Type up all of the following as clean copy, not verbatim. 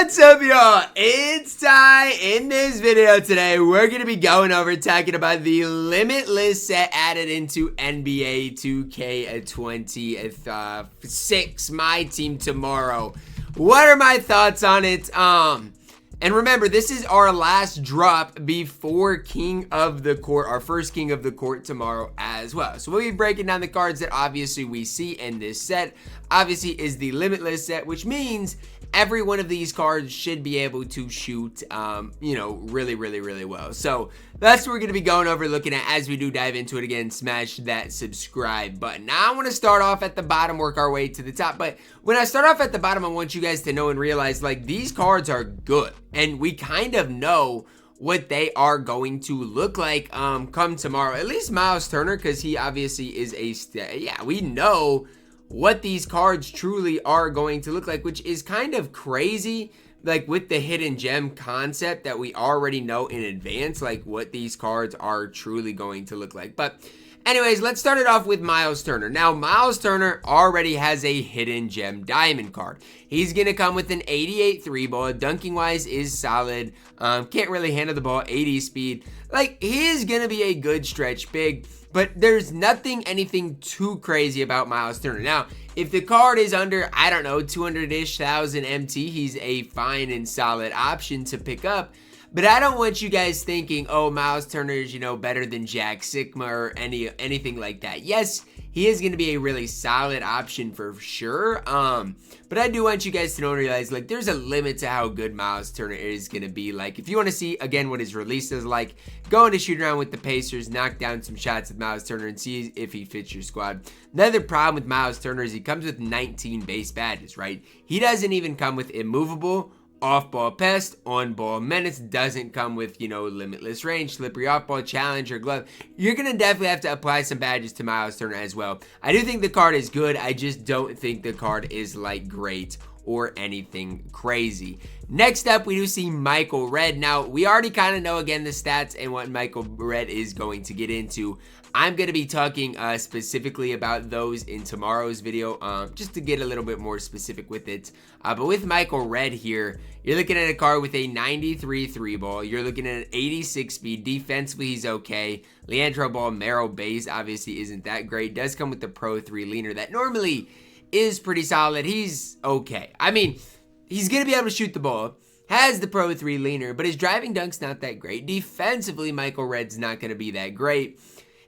What's up, y'all? It's Ty. In this video today, we're going to be going over talking about the Limitless set added into NBA 2K26 MyTeam tomorrow. What are my thoughts on it? And remember, this is our last drop before King of the Court, our first King of the Court tomorrow as well. So we'll be breaking down the cards that obviously we see in this set. Obviously is the Limitless set, which means every one of these cards should be able to shoot, really well. So that's what we're going to be going over, looking at as we do dive into it. Again, smash that subscribe button. Now I want to start off at the bottom, work our way to the top. But when I start off at the bottom, I want you guys to know and realize, like, these cards are good. And we kind of know what they are going to look like come tomorrow. At least Myles Turner, because he obviously is we know what these cards truly are going to look like, which is kind of crazy, like with the hidden gem concept that we already know in advance, like what these cards are truly going to look like. But anyways, let's start it off with Myles Turner. Now, Myles Turner already has a hidden gem diamond card. He's going to come with an 88 3-ball. Dunking wise is solid. Can't really handle the ball, 80 speed. Like, he is going to be a good stretch big. But there's anything too crazy about Myles Turner. Now, if the card is under, I don't know, 200-ish thousand MT, he's a fine and solid option to pick up. But I don't want you guys thinking, oh, Myles Turner is, better than Jack Sigma or anything like that. Yes, he is going to be a really solid option for sure. But I do want you guys to know and realize, like, there's a limit to how good Myles Turner is going to be. Like, if you want to see, again, what his release is like, go into shoot around with the Pacers, knock down some shots with Myles Turner, and see if he fits your squad. The other problem with Myles Turner is he comes with 19 base badges, right? He doesn't even come with immovable, off-ball pest, on-ball menace, doesn't come with, limitless range, slippery off-ball, challenger, glove. You're going to definitely have to apply some badges to Myles Turner as well. I do think the card is good. I just don't think the card is, like, great or anything crazy. Next up, we do see Michael Redd. Now, we already kind of know, again, the stats and what Michael Redd is going to get into. I'm going to be talking specifically about those in tomorrow's video, just to get a little bit more specific with it. But with Michael Redd here, you're looking at a card with a 93 3-ball. You're looking at an 86 speed. Defensively, he's okay. Leandro Ball, Marrow base obviously isn't that great. Does come with the Pro 3 leaner that normally is pretty solid. He's okay. I mean, he's going to be able to shoot the ball. Has the Pro 3 leaner, but his driving dunk's not that great. Defensively, Michael Redd's not going to be that great.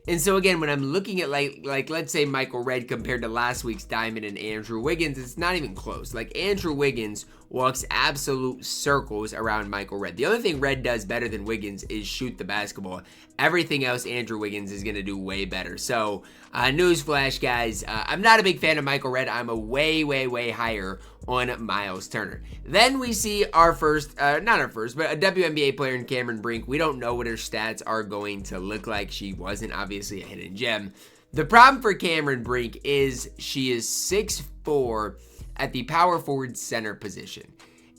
And so again, when I'm looking at like let's say Michael Redd compared to last week's Diamond and Andrew Wiggins, it's not even close. Like, Andrew Wiggins walks absolute circles around Michael Redd. The only thing Redd does better than Wiggins is shoot the basketball. Everything else Andrew Wiggins is going to do way better. So, newsflash, guys, I'm not a big fan of Michael Redd. I'm a way higher on Myles Turner. Then we see our first, not our first, but a WNBA player in Cameron Brink. We don't know what her stats are going to look like. She wasn't obviously a hidden gem. The problem for Cameron Brink is she is 6'4" at the power forward center position.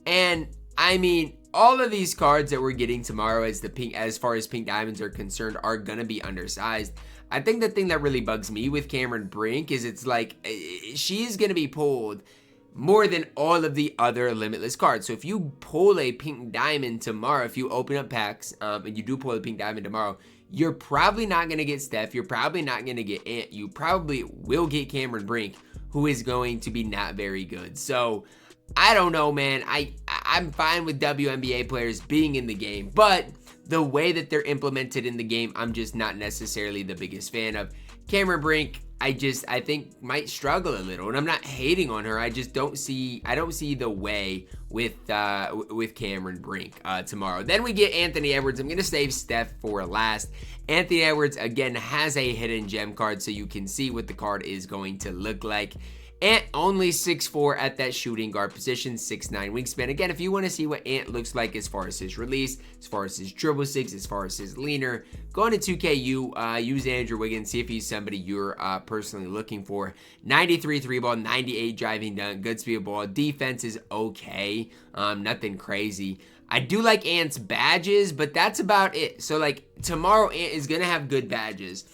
And I mean, all of these cards that we're getting tomorrow as far as pink diamonds are concerned are gonna be undersized. I think the thing that really bugs me with Cameron Brink is it's like she's gonna be pulled more than all of the other Limitless cards. So if you pull a pink diamond tomorrow, if you open up packs and you do pull a pink diamond tomorrow, you're probably not going to get Steph. You're probably not going to get Ant. You probably will get Cameron Brink, who is going to be not very good. So I don't know, man. I'm fine with WNBA players being in the game, but the way that they're implemented in the game, I'm just not necessarily the biggest fan of. Cameron Brink, I think might struggle a little, and I'm not hating on her. I don't see the way with Cameron Brink tomorrow. Then we get Anthony Edwards. I'm gonna save Steph for last. Anthony Edwards again has a hidden gem card, so you can see what the card is going to look like. Ant only 6'4" at that shooting guard position, 6'9" wingspan. Again, if you want to see what Ant looks like as far as his release, as far as his dribble six, as far as his leaner, go into 2KU, use Andrew Wiggins, see if he's somebody you're personally looking for. 93 3-ball, 98 driving dunk, good speed of ball. Defense is okay, nothing crazy. I do like Ant's badges, but that's about it. So, like, tomorrow Ant is going to have good badges.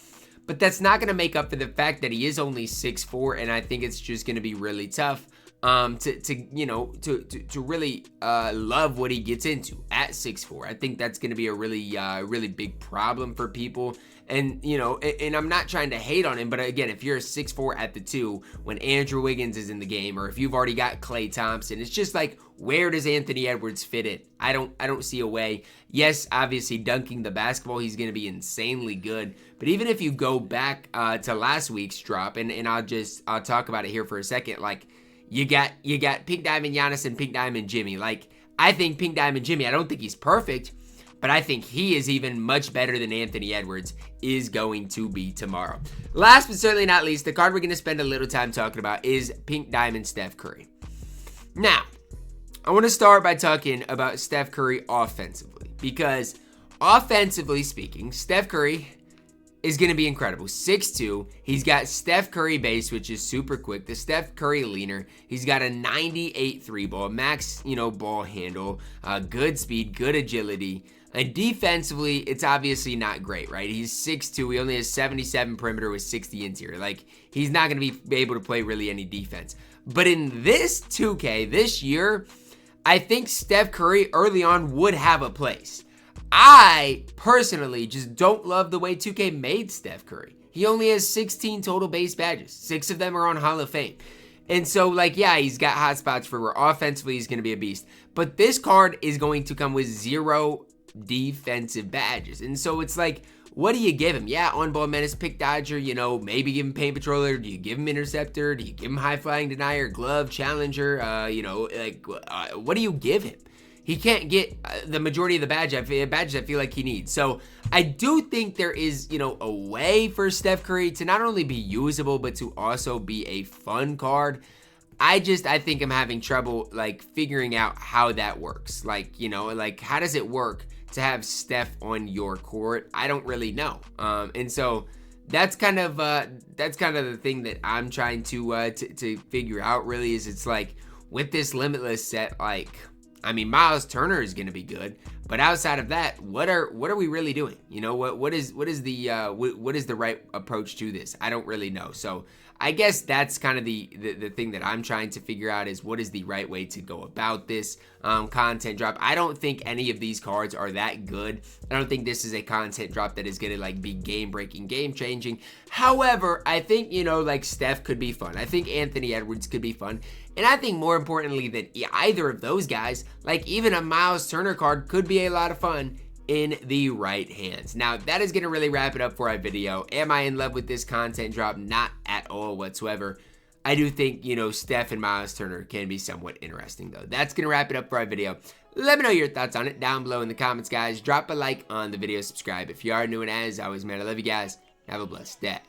But that's not going to make up for the fact that he is only 6'4", and I think it's just going to be really tough to really love what he gets into at 6'4". I think that's going to be a really big problem for people. And, and I'm not trying to hate on him, but again, if you're a 6'4" at the 2, when Andrew Wiggins is in the game, or if you've already got Klay Thompson, it's just like, where does Anthony Edwards fit in? I don't see a way. Yes, obviously dunking the basketball, he's going to be insanely good. But even if you go back to last week's drop, and I'll talk about it here for a second, like, you got Pink Diamond Giannis and Pink Diamond Jimmy. Like, I think Pink Diamond Jimmy, I don't think he's perfect, but I think he is even much better than Anthony Edwards is going to be tomorrow. Last but certainly not least, the card we're going to spend a little time talking about is Pink Diamond Steph Curry. Now, I want to start by talking about Steph Curry offensively, because offensively speaking, Steph Curry is going to be incredible. 6'2". He's got Steph Curry base, which is super quick. The Steph Curry leaner. He's got a 98 3 ball, max, ball handle, good speed, good agility. And defensively, it's obviously not great, right? He's 6'2". He only has 77 perimeter with 60 interior. Like, he's not going to be able to play really any defense. But in this 2K, this year, I think Steph Curry early on would have a place. I personally just don't love the way 2K made Steph Curry. He only has 16 total base badges. 6 of them are on Hall of Fame. And so, yeah, he's got hot spots for where offensively he's going to be a beast. But this card is going to come with 0 defensive badges. And so it's like, what do you give him? Yeah, on-ball menace, pick dodger, maybe give him paint patroller. Do you give him interceptor? Do you give him high-flying denier, glove, challenger? What do you give him? He can't get the majority of the badges I feel like he needs. So I do think there is, a way for Steph Curry to not only be usable, but to also be a fun card. I think I'm having trouble, figuring out how that works. How does it work to have Steph on your court? I don't really know. And so that's kind of the thing that I'm trying to figure out, really, is it's like, with this Limitless set, Myles Turner is going to be good, but outside of that, what are we really doing? What is the right approach to this? I don't really know. So I guess that's kind of the thing that I'm trying to figure out, is what is the right way to go about this content drop. I don't think any of these cards are that good. I don't think this is a content drop that is going to be game breaking, game changing. However, I think Steph could be fun. I think Anthony Edwards could be fun. And I think more importantly that either of those guys, even a Myles Turner card, could be a lot of fun in the right hands. Now, that is going to really wrap it up for our video. Am I in love with this content drop? Not at all whatsoever. I do think, Steph and Myles Turner can be somewhat interesting, though. That's going to wrap it up for our video. Let me know your thoughts on it down below in the comments, guys. Drop a like on the video, subscribe if you are new, and as always, man, I love you guys. Have a blessed day.